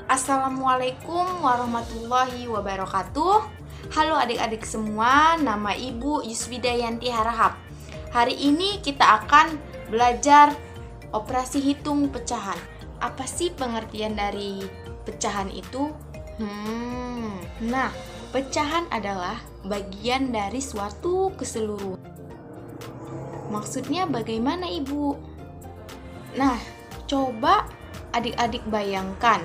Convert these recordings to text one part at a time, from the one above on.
Assalamualaikum warahmatullahi wabarakatuh. Halo adik-adik semua, nama Ibu Yuswidayanti Harahap. Hari ini kita akan belajar operasi hitung pecahan. Apa sih pengertian dari pecahan itu? Nah, pecahan adalah bagian dari suatu keseluruhan. Maksudnya bagaimana, Ibu? Nah, coba adik-adik bayangkan.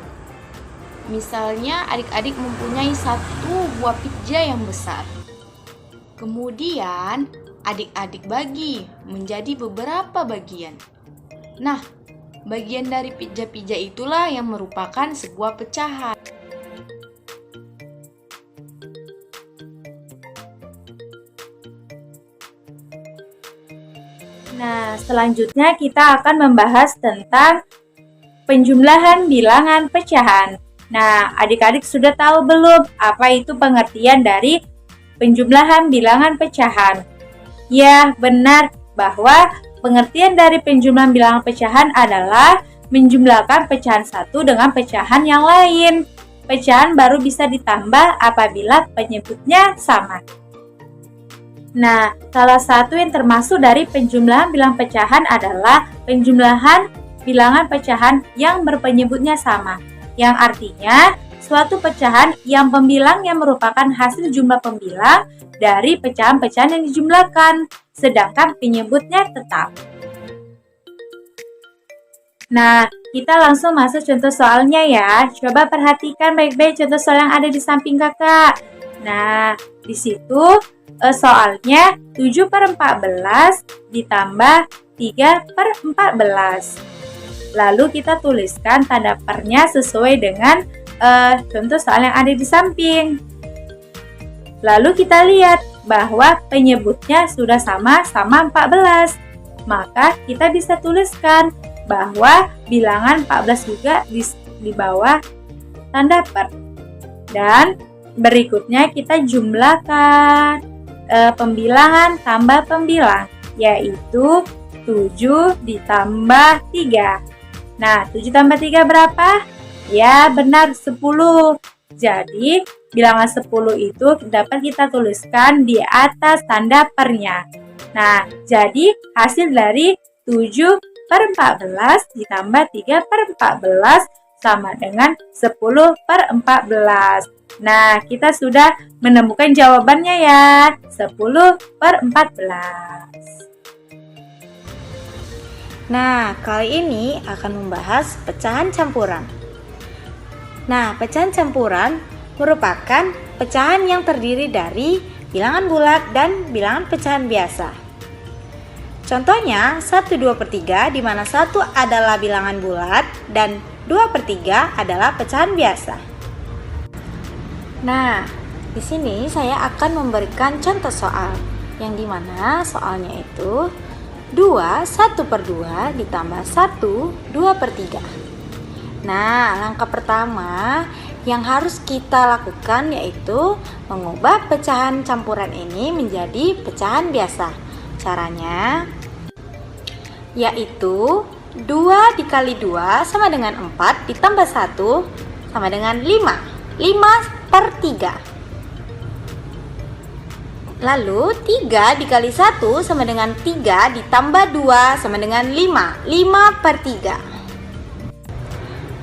Misalnya adik-adik mempunyai satu buah pizza yang besar. Kemudian adik-adik bagi menjadi beberapa bagian. Nah, bagian dari pizza-pizza itulah yang merupakan sebuah pecahan. Nah, selanjutnya kita akan membahas tentang penjumlahan bilangan pecahan. Nah, adik-adik sudah tahu belum apa itu pengertian dari penjumlahan bilangan pecahan? Ya, benar bahwa pengertian dari penjumlahan bilangan pecahan adalah menjumlahkan pecahan satu dengan pecahan yang lain. Pecahan baru bisa ditambah apabila penyebutnya sama. Nah, salah satu yang termasuk dari penjumlahan bilangan pecahan adalah penjumlahan bilangan pecahan yang berpenyebutnya sama, yang artinya suatu pecahan yang pembilangnya merupakan hasil jumlah pembilang dari pecahan-pecahan yang dijumlahkan, sedangkan penyebutnya tetap. Nah, kita langsung masuk contoh soalnya ya. Coba perhatikan baik-baik contoh soal yang ada di samping kakak. Nah, di situ soalnya 7/14 ditambah 3/14. Lalu kita tuliskan tanda pernya sesuai dengan contoh soal yang ada di samping. Lalu kita lihat bahwa penyebutnya sudah sama 14. Maka kita bisa tuliskan bahwa bilangan 14 juga di bawah tanda per. Dan berikutnya kita jumlahkan pembilangan tambah pembilang, yaitu 7 ditambah 3. Nah, 7 tambah 3 berapa? Ya, benar 10. Jadi, bilangan 10 itu dapat kita tuliskan di atas tanda pernya. Nah, jadi hasil dari 7/14 ditambah 3/14 sama dengan 10/14. Nah, kita sudah menemukan jawabannya ya, 10/14. Nah, kali ini akan membahas pecahan campuran. Nah, pecahan campuran merupakan pecahan yang terdiri dari bilangan bulat dan bilangan pecahan biasa. Contohnya 1 2/3 di mana 1 adalah bilangan bulat dan 2/3 adalah pecahan biasa. Nah, di sini saya akan memberikan contoh soal yang dimana soalnya itu 2 1/2 ditambah 1 2/3. Nah, langkah pertama yang harus kita lakukan yaitu mengubah pecahan campuran ini menjadi pecahan biasa. Caranya yaitu 2 dikali 2 sama dengan 4 ditambah 1 sama dengan 5. 5/3. Lalu 3 dikali 1 sama dengan 3 ditambah 2 sama dengan 5. 5/3.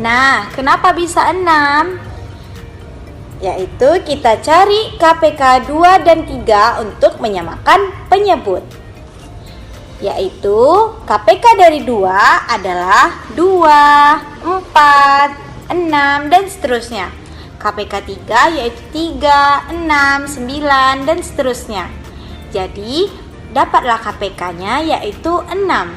Nah, kenapa bisa 6? Yaitu kita cari KPK 2 dan 3 untuk menyamakan penyebut. Yaitu KPK dari 2 adalah 2, 4, 6, dan seterusnya. KPK 3 yaitu 3, 6, 9, dan seterusnya. Jadi, dapatlah KPK-nya yaitu 6.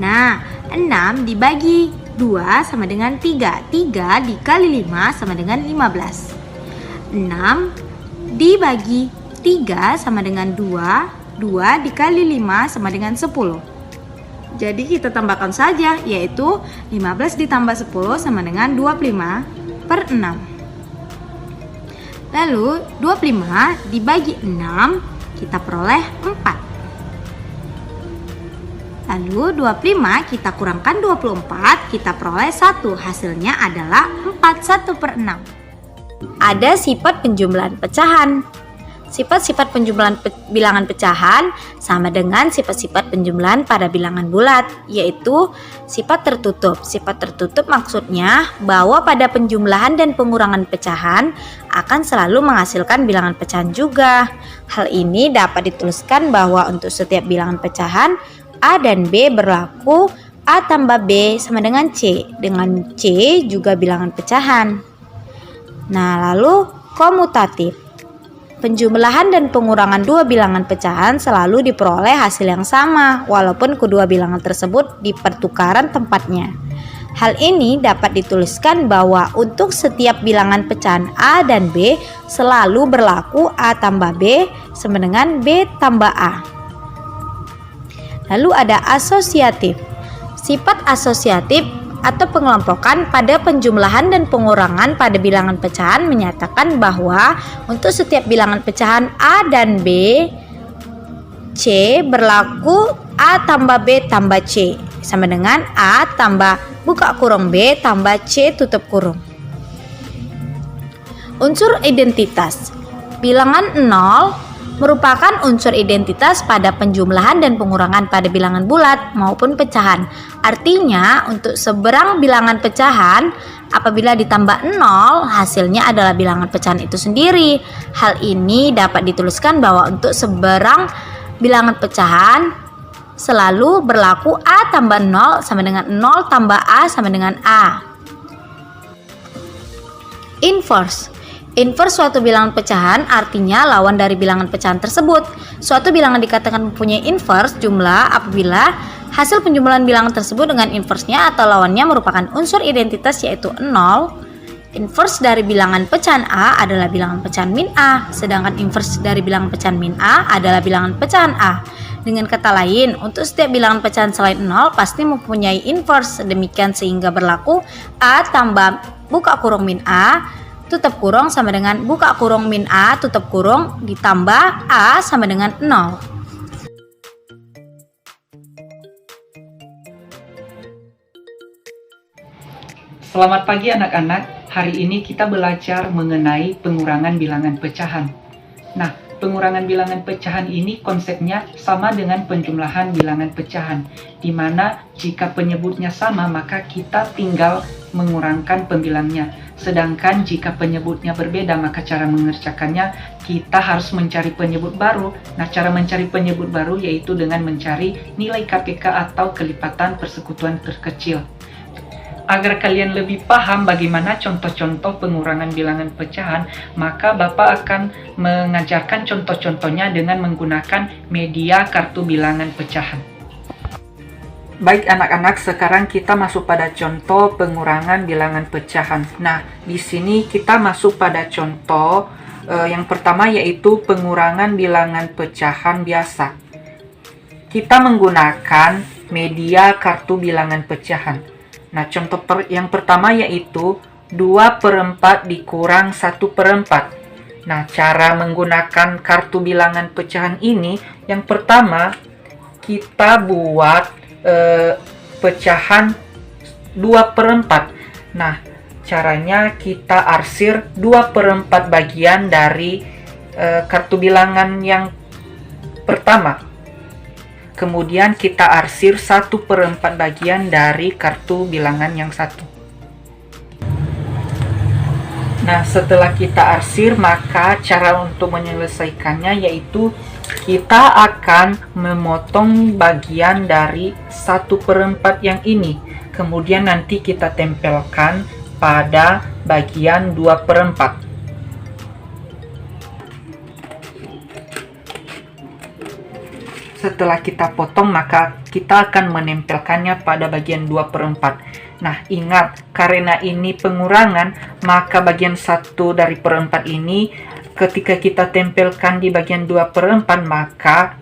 Nah, 6 dibagi 2 sama dengan 3. 3 dikali 5 sama dengan 15. 6 dibagi 3 sama dengan 2. 2 dikali 5 sama dengan 10. Jadi kita tambahkan saja, yaitu 15 ditambah 10 sama dengan 25/6. Lalu 25 dibagi 6 kita peroleh 4. Lalu 25 kita kurangkan 24, kita peroleh 1. Hasilnya adalah 4, 1/6. Ada sifat penjumlahan pecahan. Sifat-sifat penjumlahan bilangan pecahan sama dengan sifat-sifat penjumlahan pada bilangan bulat, yaitu sifat tertutup. Sifat tertutup maksudnya bahwa pada penjumlahan dan pengurangan pecahan akan selalu menghasilkan bilangan pecahan juga. Hal ini dapat dituliskan bahwa untuk setiap bilangan pecahan A dan B berlaku A tambah B sama dengan C, dengan C juga bilangan pecahan. Nah, lalu komutatif. Penjumlahan dan pengurangan dua bilangan pecahan selalu diperoleh hasil yang sama, walaupun kedua bilangan tersebut dipertukaran tempatnya. Hal ini dapat dituliskan bahwa untuk setiap bilangan pecahan A dan B selalu berlaku A tambah B sama dengan B tambah A. Lalu ada asosiatif. Sifat asosiatif atau pengelompokan pada penjumlahan dan pengurangan pada bilangan pecahan menyatakan bahwa untuk setiap bilangan pecahan A dan B, C berlaku A tambah B tambah C sama dengan A tambah buka kurung B tambah C tutup kurung. Unsur identitas. Bilangan 0 merupakan unsur identitas pada penjumlahan dan pengurangan pada bilangan bulat maupun pecahan. Artinya, untuk seberang bilangan pecahan, apabila ditambah 0, hasilnya adalah bilangan pecahan itu sendiri. Hal ini dapat dituliskan bahwa untuk seberang bilangan pecahan selalu berlaku A tambah 0 sama dengan 0 tambah A sama dengan A. Inverse. Inverse suatu bilangan pecahan artinya lawan dari bilangan pecahan tersebut. Suatu bilangan dikatakan mempunyai inverse jumlah apabila hasil penjumlahan bilangan tersebut dengan inverse-nya atau lawannya merupakan unsur identitas yaitu 0. Inverse dari bilangan pecahan A adalah bilangan pecahan min A, sedangkan inverse dari bilangan pecahan min A adalah bilangan pecahan A. Dengan kata lain, untuk setiap bilangan pecahan selain 0 pasti mempunyai inverse, demikian sehingga berlaku A tambah buka kurung min A tutup kurung sama dengan buka kurung min A tutup kurung ditambah A sama dengan 0. Selamat pagi anak-anak. Hari ini kita belajar mengenai pengurangan bilangan pecahan. Nah, pengurangan bilangan pecahan ini konsepnya sama dengan penjumlahan bilangan pecahan, di mana jika penyebutnya sama maka kita tinggal mengurangkan pembilangnya. Sedangkan jika penyebutnya berbeda maka cara mengerjakannya kita harus mencari penyebut baru. Nah, cara mencari penyebut baru yaitu dengan mencari nilai KPK atau kelipatan persekutuan terkecil. Agar kalian lebih paham bagaimana contoh-contoh pengurangan bilangan pecahan, maka Bapak akan mengajarkan contoh-contohnya dengan menggunakan media kartu bilangan pecahan. Baik anak-anak, sekarang kita masuk pada contoh pengurangan bilangan pecahan. Nah, di sini kita masuk pada contoh yang pertama yaitu pengurangan bilangan pecahan biasa. Kita menggunakan media kartu bilangan pecahan. Nah, contoh yang pertama yaitu 2/4 dikurang 1/4. Nah, cara menggunakan kartu bilangan pecahan ini, yang pertama kita buat pecahan 2/4. Nah, caranya kita arsir 2/4 bagian dari kartu bilangan yang pertama. Kemudian kita arsir 1/4 bagian dari kartu bilangan yang satu. Nah, setelah kita arsir, maka cara untuk menyelesaikannya yaitu kita akan memotong bagian dari 1/4 yang ini. Kemudian nanti kita tempelkan pada bagian 2/4. Setelah kita potong, maka kita akan menempelkannya pada bagian 2/4. Nah, ingat, karena ini pengurangan, maka bagian 1 dari perempat ini ketika kita tempelkan di bagian 2/4, maka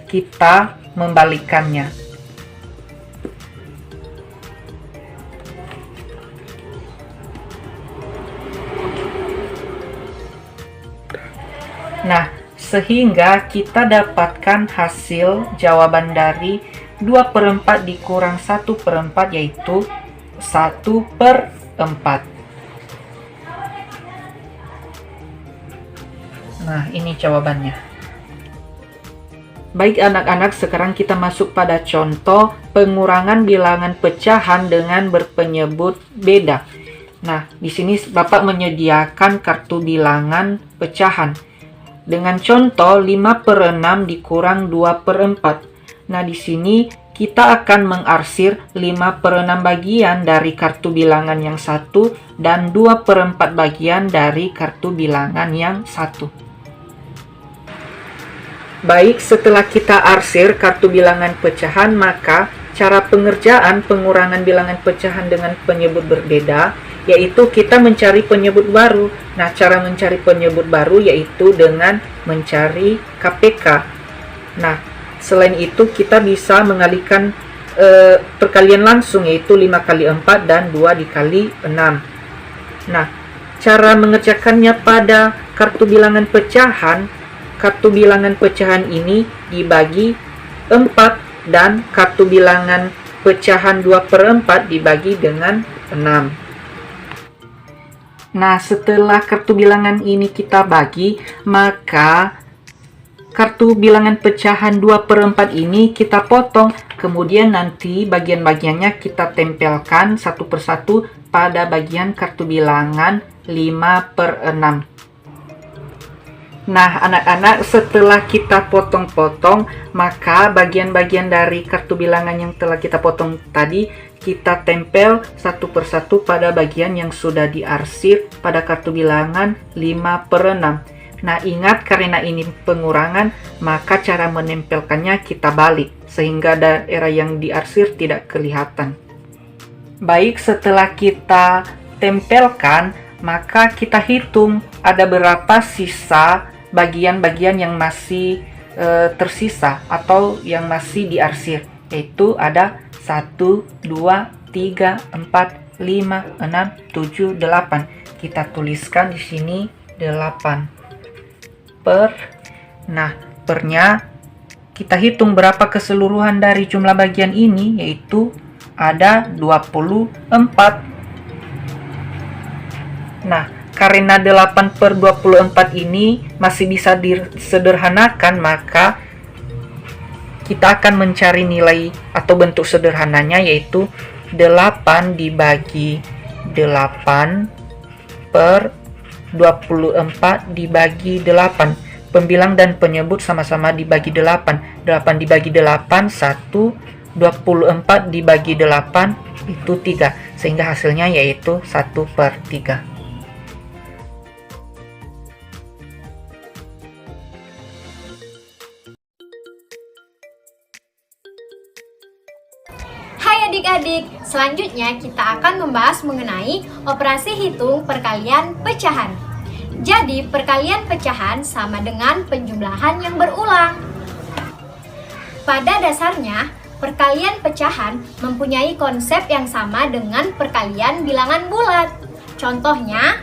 kita membalikannya. Nah, sehingga kita dapatkan hasil jawaban dari 2/4 dikurang 1/4 yaitu 1/4. Nah, ini jawabannya. Baik anak-anak, sekarang kita masuk pada contoh pengurangan bilangan pecahan dengan berpenyebut beda. Nah, di sini Bapak menyediakan kartu bilangan pecahan. Dengan contoh 5/6 dikurang 2/4. Nah, di sini kita akan mengarsir 5/6 bagian dari kartu bilangan yang satu dan 2/4 bagian dari kartu bilangan yang satu. Baik, setelah kita arsir kartu bilangan pecahan, maka cara pengerjaan pengurangan bilangan pecahan dengan penyebut berbeda, yaitu kita mencari penyebut baru. Nah, cara mencari penyebut baru yaitu dengan mencari KPK. Nah, selain itu kita bisa mengalihkan perkalian langsung, yaitu 5 kali 4 dan 2 dikali 6. Nah, cara mengerjakannya pada kartu bilangan pecahan, kartu bilangan pecahan ini dibagi 4 dan kartu bilangan pecahan 2/4 dibagi dengan 6. Nah, setelah kartu bilangan ini kita bagi, maka kartu bilangan pecahan 2/4 ini kita potong, kemudian nanti bagian-bagiannya kita tempelkan satu persatu pada bagian kartu bilangan 5/6. Nah, anak-anak, setelah kita potong-potong, maka bagian-bagian dari kartu bilangan yang telah kita potong tadi, kita tempel satu persatu pada bagian yang sudah diarsir pada kartu bilangan 5/6. Nah, ingat, karena ini pengurangan, maka cara menempelkannya kita balik, sehingga daerah yang diarsir tidak kelihatan. Baik, setelah kita tempelkan, maka kita hitung ada berapa sisa bagian-bagian yang masih tersisa atau yang masih diarsir, yaitu ada 1, 2, 3, 4, 5, 6, 7, 8. Kita tuliskan di sini 8 per. Nah, pernya kita hitung berapa keseluruhan dari jumlah bagian ini, yaitu ada 24. Nah, karena 8/24 ini masih bisa disederhanakan, maka kita akan mencari nilai atau bentuk sederhananya, yaitu 8 dibagi 8 per 24 dibagi 8. Pembilang dan penyebut sama-sama dibagi 8. 8 dibagi 8, 1. 24 dibagi 8, itu 3. Sehingga hasilnya yaitu 1/3. Hai adik-adik, selanjutnya kita akan membahas mengenai operasi hitung perkalian pecahan. Jadi, perkalian pecahan sama dengan penjumlahan yang berulang. Pada dasarnya, perkalian pecahan mempunyai konsep yang sama dengan perkalian bilangan bulat. Contohnya,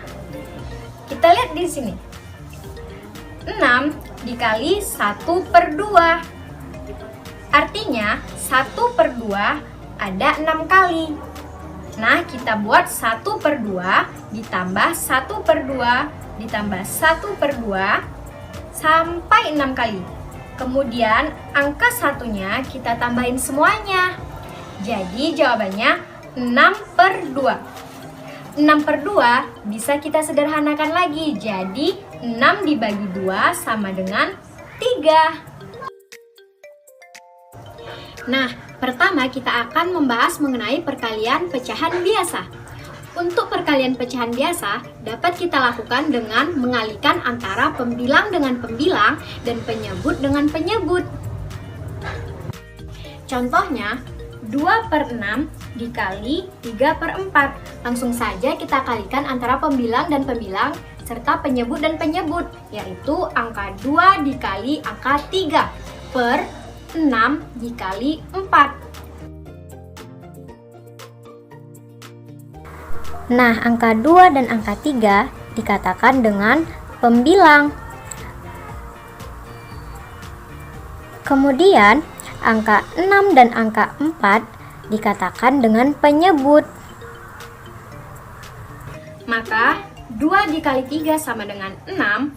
kita lihat di sini. 6 dikali 1/2. Artinya, 1/2 ada 6 kali. Nah, kita buat 1/2 ditambah 1/2 ditambah 1/2 sampai 6 kali. Kemudian angka satunya kita tambahin semuanya. Jadi jawabannya 6/2. 6/2 bisa kita sederhanakan lagi. Jadi 6 dibagi 2 sama dengan 3. Nah, pertama kita akan membahas mengenai perkalian pecahan biasa. Untuk perkalian pecahan biasa dapat kita lakukan dengan mengalihkan antara pembilang dengan pembilang dan penyebut dengan penyebut. Contohnya, 2/6 dikali 3/4. Langsung saja kita kalikan antara pembilang dan pembilang serta penyebut dan penyebut, yaitu angka 2 dikali angka 3 per 6 dikali 4. Nah, angka 2 dan angka 3 dikatakan dengan pembilang. Kemudian, angka 6 dan angka 4 dikatakan dengan penyebut. Maka 2 dikali 3 sama dengan 6,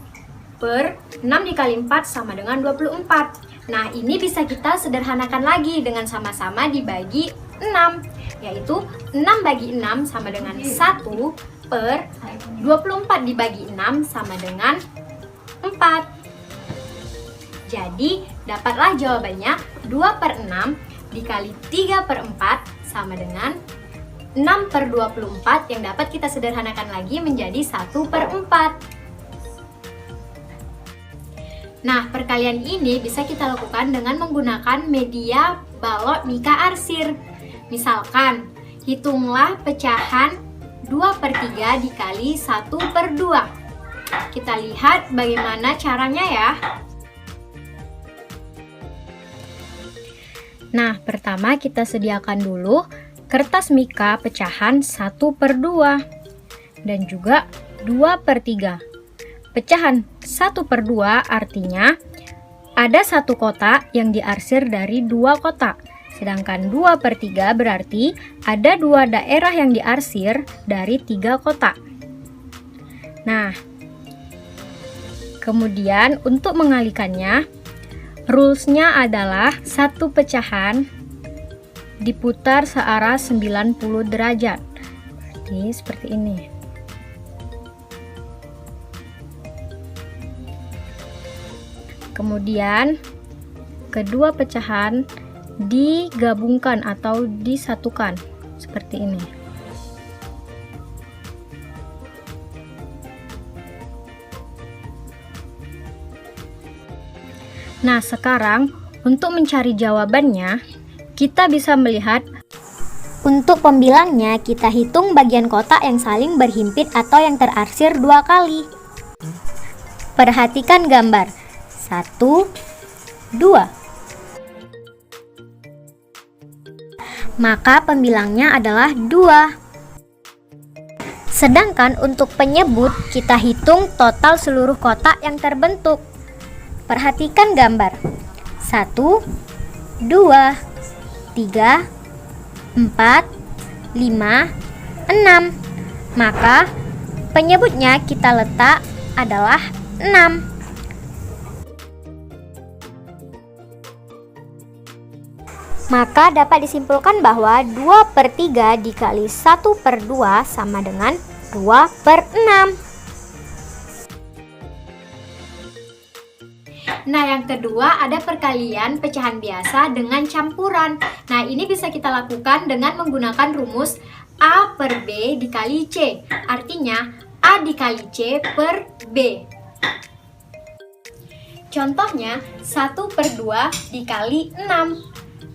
per 6 dikali 4 sama dengan 24. Nah, ini bisa kita sederhanakan lagi dengan sama-sama dibagi 6, yaitu 6 bagi 6 sama dengan 1 per 24 dibagi 6 sama dengan 4. Jadi, dapatlah jawabannya 2 per 6 dikali 3 per 4 sama dengan 6 per 24 yang dapat kita sederhanakan lagi menjadi 1 per 4. Nah, perkalian ini bisa kita lakukan dengan menggunakan media balok mika arsir. Misalkan, hitunglah pecahan 2 per 3 dikali 1 per 2. Kita lihat bagaimana caranya ya. Nah, pertama kita sediakan dulu kertas mika pecahan 1 per 2 dan juga 2 per 3. Pecahan 1 per 2 artinya ada satu kotak yang diarsir dari 2 kotak. Sedangkan 2 per 3 berarti ada 2 daerah yang diarsir dari 3 kotak. Nah, kemudian untuk mengalikannya, rules-nya adalah satu pecahan diputar searah 90 derajat. Berarti seperti ini. Kemudian kedua pecahan digabungkan atau disatukan seperti ini. Nah, sekarang untuk mencari jawabannya, kita bisa melihat Untuk pembilangnya, kita hitung bagian kotak yang saling berhimpit atau yang terarsir 2 kali. Perhatikan gambar 1, 2. Maka pembilangnya adalah 2. Sedangkan untuk penyebut, kita hitung total seluruh kotak yang terbentuk. Perhatikan gambar 1, 2, 3, 4, 5, 6. Maka penyebutnya kita letak adalah 6. Maka dapat disimpulkan bahwa 2 per 3 dikali 1 per 2 sama dengan 2 per 6. Nah, yang kedua ada perkalian pecahan biasa dengan campuran. Nah, ini bisa kita lakukan dengan menggunakan rumus A per B dikali C. Artinya, A dikali C per B. Contohnya, 1 per 2 dikali 6.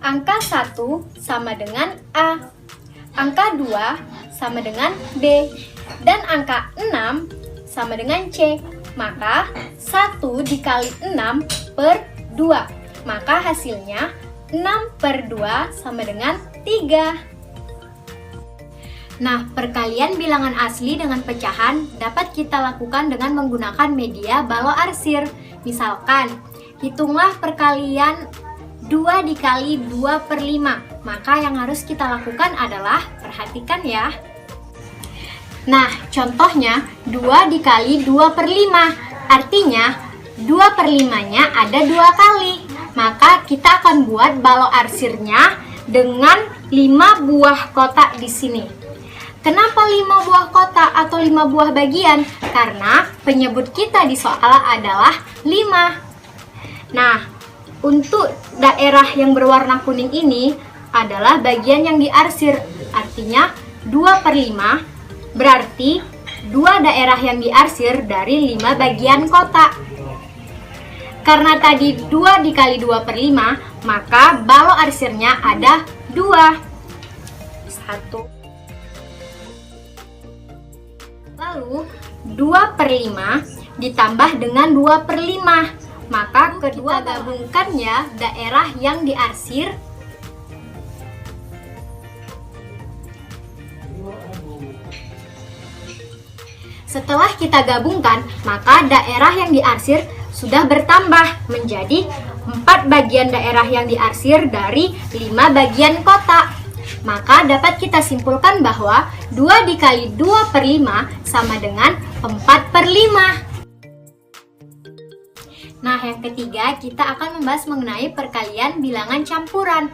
Angka 1 sama dengan A. Angka 2 sama dengan B. Dan angka 6 sama dengan C. Maka 1 dikali 6 per 2. Maka hasilnya 6 per 2 sama dengan 3. Nah, perkalian bilangan asli dengan pecahan dapat kita lakukan dengan menggunakan media balok arsir. Misalkan, hitunglah perkalian 2 dikali 2 per 5. Maka yang harus kita lakukan adalah, perhatikan ya. Nah, contohnya 2 dikali 2 per 5. Artinya 2 per 5-nya ada 2 kali. Maka kita akan buat balok arsirnya dengan 5 buah kotak di sini. Kenapa 5 buah kotak atau 5 buah bagian? Karena penyebut kita di soal adalah 5. Nah, untuk daerah yang berwarna kuning ini adalah bagian yang diarsir. Artinya 2 per 5 berarti 2 daerah yang diarsir dari 5 bagian kotak. Karena tadi 2 dikali 2 per 5, maka balok arsirnya ada 2. 1. Lalu 2 per 5 ditambah dengan 2 per 5. Maka kedua gabungkannya daerah yang diarsir Setelah kita gabungkan, maka daerah yang diarsir sudah bertambah menjadi 4 bagian daerah yang diarsir dari 5 bagian kota. Maka dapat kita simpulkan bahwa 2 dikali 2 per 5 sama dengan 4 per 5. Nah, yang ketiga kita akan membahas mengenai perkalian bilangan campuran.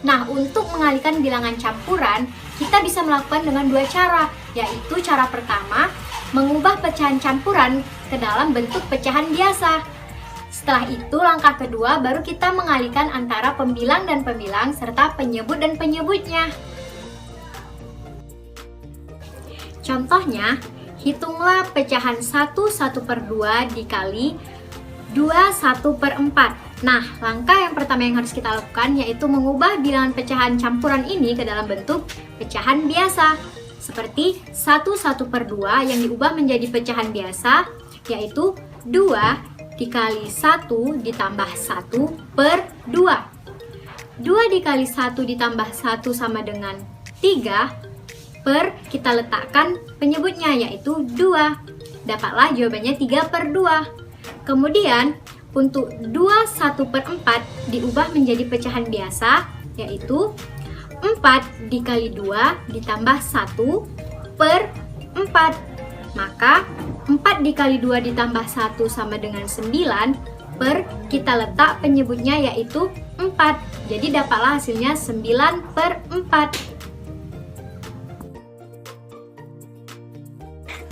Nah, untuk mengalihkan bilangan campuran, kita bisa melakukan dengan 2 cara, yaitu cara pertama, mengubah pecahan campuran ke dalam bentuk pecahan biasa. Setelah itu, langkah kedua baru kita mengalihkan antara pembilang dan pembilang serta penyebut dan penyebutnya. Contohnya, hitunglah pecahan 1 per 2 dikali 2 1 per 4. Nah, langkah yang pertama yang harus kita lakukan yaitu mengubah bilangan pecahan campuran ini ke dalam bentuk pecahan biasa. Seperti 1 per 2 yang diubah menjadi pecahan biasa, yaitu 2 dikali 1 ditambah 1 per 2. 2 dikali 1 ditambah 1 sama dengan 3 per kita letakkan penyebutnya yaitu 2. Dapatlah jawabannya 3 per 2. Kemudian untuk 2 1 per 4 diubah menjadi pecahan biasa yaitu 4 dikali 2 ditambah 1 per 4. Maka 4 dikali 2 ditambah 1 sama dengan 9 per kita letak penyebutnya yaitu 4. Jadi dapatlah hasilnya 9 per 4.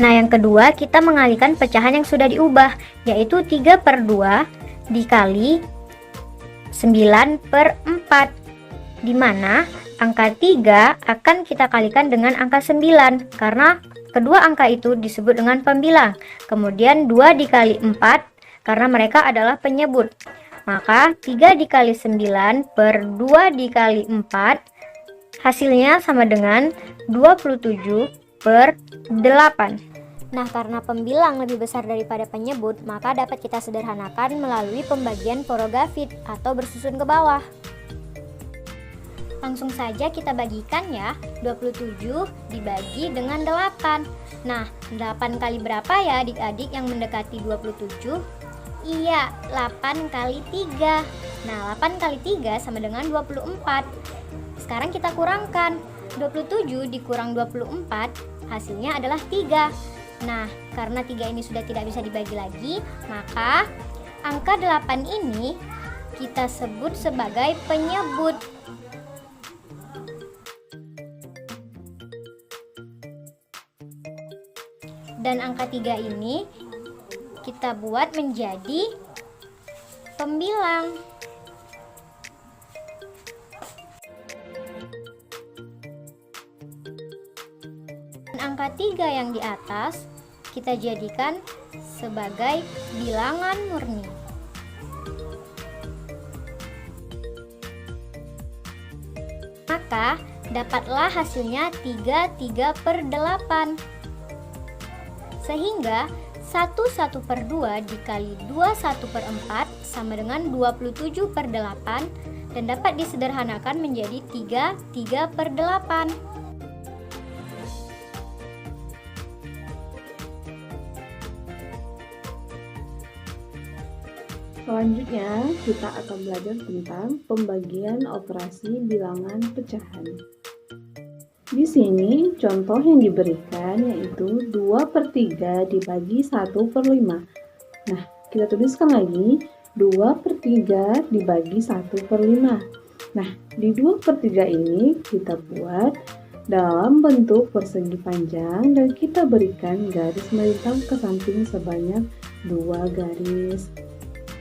Nah, yang kedua kita mengalihkan pecahan yang sudah diubah, yaitu 3 per 2 dikali 9 per 4, di mana angka 3 akan kita kalikan dengan angka 9, karena kedua angka itu disebut dengan pembilang. Kemudian 2 dikali 4, karena mereka adalah penyebut. Maka 3 dikali 9 per 2 dikali 4, hasilnya sama dengan 27 per 8. Nah, karena pembilang lebih besar daripada penyebut, maka dapat kita sederhanakan melalui pembagian porogafit atau bersusun ke bawah. Langsung saja kita bagikan ya, 27 dibagi dengan 8. Nah, 8 kali berapa ya adik-adik yang mendekati 27? Iya, 8 kali 3. Nah, 8 kali 3 sama dengan 24. Sekarang kita kurangkan, 27 dikurang 24, hasilnya adalah 3. Nah, karena 3 ini sudah tidak bisa dibagi lagi, maka angka 8 ini kita sebut sebagai penyebut. Dan angka 3 ini kita buat menjadi pembilang. Dan angka 3 yang di atas kita jadikan sebagai bilangan murni. Maka dapatlah hasilnya 3 per 8. Sehingga 1 per 2 dikali 2 1 per 4 sama dengan 27 per 8 dan dapat disederhanakan menjadi 3 per 8. Selanjutnya, kita akan belajar tentang pembagian operasi bilangan pecahan. Di sini, contoh yang diberikan yaitu 2 per 3 dibagi 1 per 5. Nah, kita tuliskan lagi, 2 per 3 dibagi 1 per 5. Nah, di 2 per 3 ini kita buat dalam bentuk persegi panjang dan kita berikan garis melintang ke samping sebanyak 2 garis.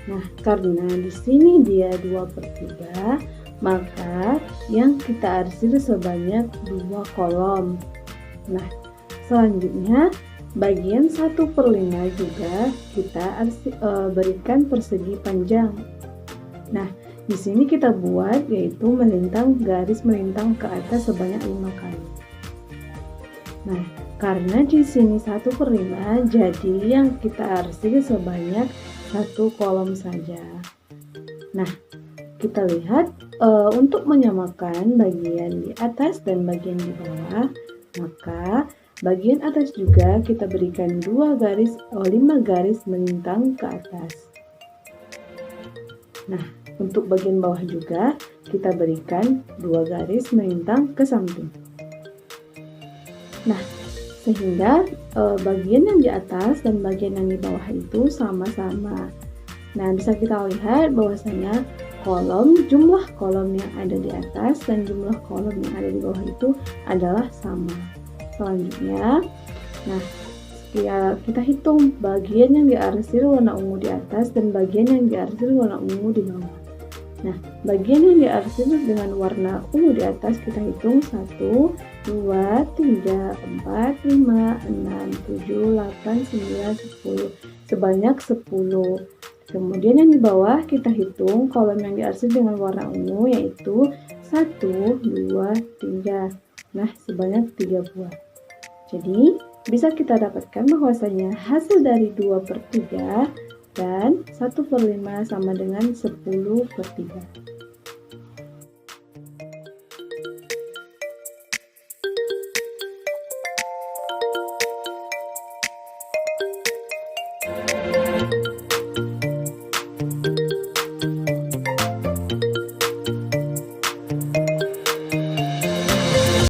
Nah, karena di sini dia 2 per 3, maka yang kita arsir sebanyak 2 kolom. Nah, selanjutnya bagian 1 per 5 juga kita berikan persegi panjang. Nah, di sini kita buat yaitu garis melintang ke atas sebanyak 5 kali. Nah, karena di sini 1 per 5, jadi yang kita arsir sebanyak 1 kolom saja. Nah, kita lihat untuk menyamakan bagian di atas dan bagian di bawah, maka bagian atas juga kita berikan 5 garis melintang ke atas. Nah, untuk bagian bawah juga kita berikan 2 garis melintang ke samping. Nah, sehingga bagian yang di atas dan bagian yang di bawah itu sama-sama. Nah, bisa kita lihat bahwasanya jumlah kolom yang ada di atas dan jumlah kolom yang ada di bawah itu adalah sama. Selanjutnya, nah, kita hitung bagian yang diarsir warna ungu di atas dan bagian yang diarsir warna ungu di bawah. Nah, bagian yang diarsir dengan warna ungu di atas kita hitung 1, 2, 3, 4, 5, 6, 7, 8, 9, 10. Sebanyak 10. Kemudian yang di bawah kita hitung kolom yang diarsir dengan warna ungu yaitu 1, 2, 3. Nah, sebanyak 3 buah. Jadi, bisa kita dapatkan bahwasanya hasil dari 2/3 dan 1/5 sama dengan 10/3.